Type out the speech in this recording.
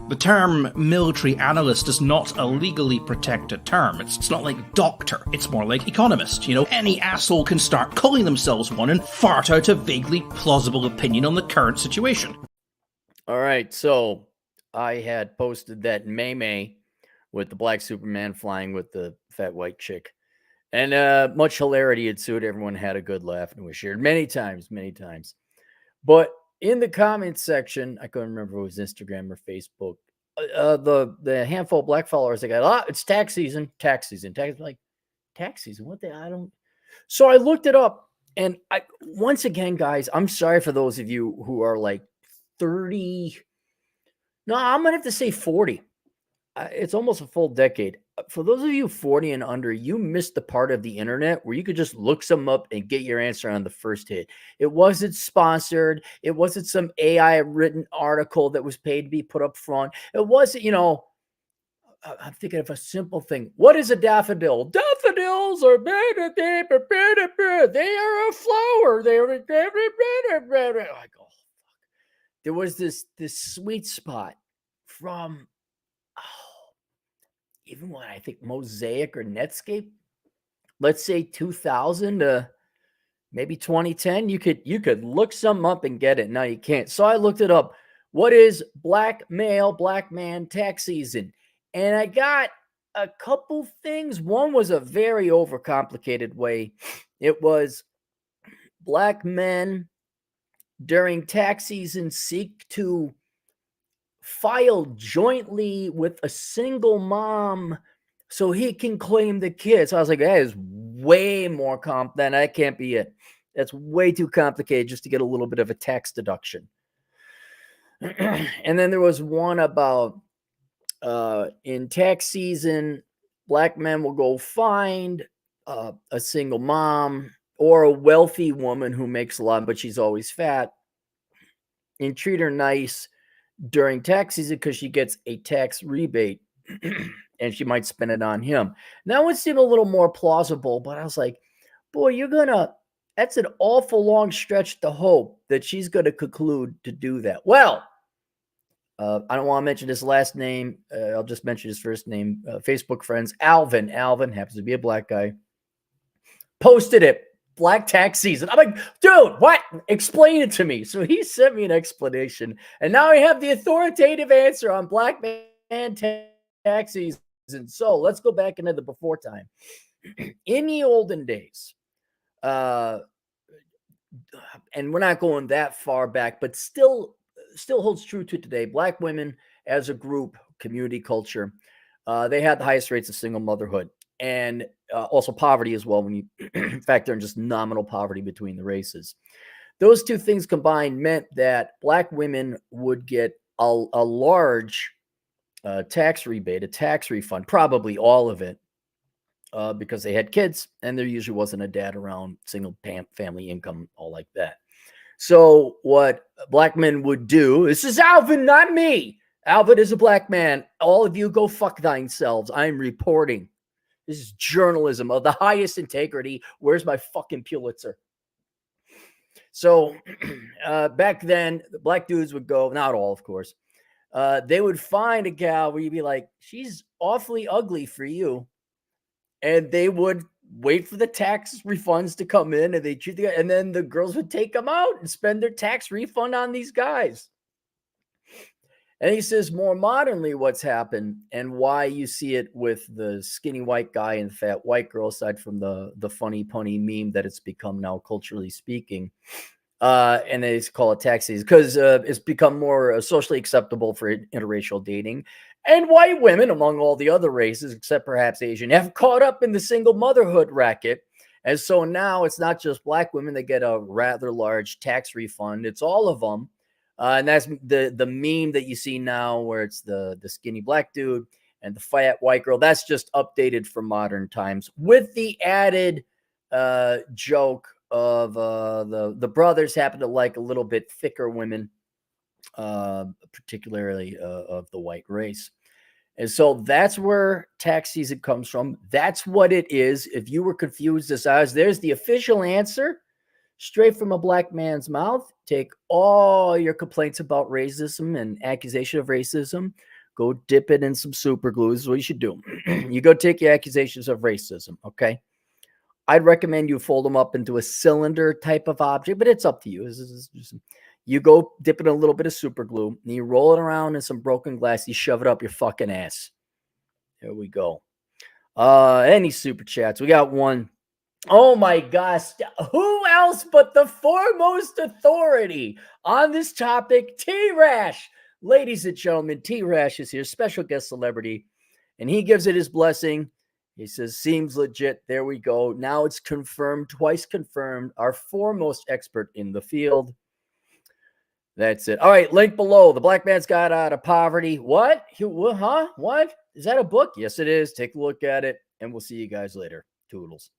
The term military analyst is not a legally protected term. It's not like doctor. It's more like economist. Any asshole can start calling themselves one and fart out a vaguely plausible opinion on the current situation. All right, so I had posted that May with the black Superman flying with the fat white chick. And much hilarity ensued. Everyone had a good laugh and was shared many times. But in the comments section, I couldn't remember if it was Instagram or Facebook, the handful of black followers, they got, it's tax season. Tax season. What the, I don't. So I looked it up. And once again, guys, I'm sorry for those of you who are like 30. No, I'm going to have to say 40. It's almost a full decade. For those of you 40 and under, you missed the part of the internet where you could just look some up and get your answer on the first hit. It wasn't sponsored. It wasn't some AI written article that was paid to be put up front. It wasn't, I'm thinking of a simple thing. What is a daffodil? Daffodils are they are a flower. I go, there was this sweet spot from even when I think Mosaic or Netscape, let's say 2000 to maybe 2010, you could look some up and get it. Now you can't. So I looked it up. What is black man tax season? And I got a couple things. One was a very overcomplicated way. It was black men during tax season seek to file jointly with a single mom so he can claim the kids. So I was like, that is way more than that can't be it. That's way too complicated just to get a little bit of a tax deduction. And then there was one about in tax season, black men will go find a single mom or a wealthy woman who makes a lot, but she's always fat, and treat her nice during tax season because she gets a tax rebate and she might spend it on him. That would seem a little more plausible, but I was like, boy, that's an awful long stretch to hope that she's going to conclude to do that. Well, I don't want to mention his last name. I'll just mention his first name. Facebook friends, Alvin. Alvin happens to be a black guy. Posted it. Black tax season. I'm like, dude, what? Explain it to me. So he sent me an explanation. And now I have the authoritative answer on black man tax season. So let's go back into the before time. In the olden days, and we're not going that far back, but still holds true to today. Black women as a group, community culture, they had the highest rates of single motherhood. And also poverty as well, when you factor in just nominal poverty between the races. Those two things combined meant that black women would get a large tax rebate, a tax refund, probably all of it, because they had kids and there usually wasn't a dad around, single family income, all like that. So what black men would do, this is Alvin, not me. Alvin is a black man. All of you go fuck thine-selves. I'm reporting. This is journalism of the highest integrity. Where's my fucking Pulitzer? So back then, the black dudes would go, not all, of course. They would find a gal where you'd be like, she's awfully ugly for you. And they would wait for the tax refunds to come in, and then the girls would take them out and spend their tax refund on these guys. And he says more modernly what's happened and why you see it with the skinny white guy and fat white girl, aside from the funny punny meme that it's become now, culturally speaking. And they call it tax season because it's become more socially acceptable for interracial dating. And white women, among all the other races, except perhaps Asian, have caught up in the single motherhood racket. And so now it's not just black women that get a rather large tax refund. It's all of them. And that's the meme that you see now where it's the skinny black dude and the fat white girl. That's just updated for modern times with the added joke of the brothers happen to like a little bit thicker women, particularly of the white race. And so that's where tax season comes from. That's what it is. If you were confused as I was, there's the official answer straight from a black man's mouth. Take all your complaints about racism and accusation of racism, Go dip it in some super glue. This is what you should do. You go take your accusations of racism, okay? I'd recommend you fold them up into a cylinder type of object, but it's up to you. You go dip in a little bit of super glue, and you roll it around in some broken glass. You shove it up your fucking ass. There we go. Any super chats? We got one. Oh my gosh. Who else but the foremost authority on this topic, T-Rash. Ladies and gentlemen, T-Rash is here, special guest celebrity, and he gives it his blessing. He says, seems legit. There we go. Now it's confirmed, twice confirmed, our foremost expert in the field. That's it. All right, link below. The Black Man's Guide Out of Poverty. What? Huh? What? Is that a book? Yes, it is. Take a look at it, and we'll see you guys later. Toodles.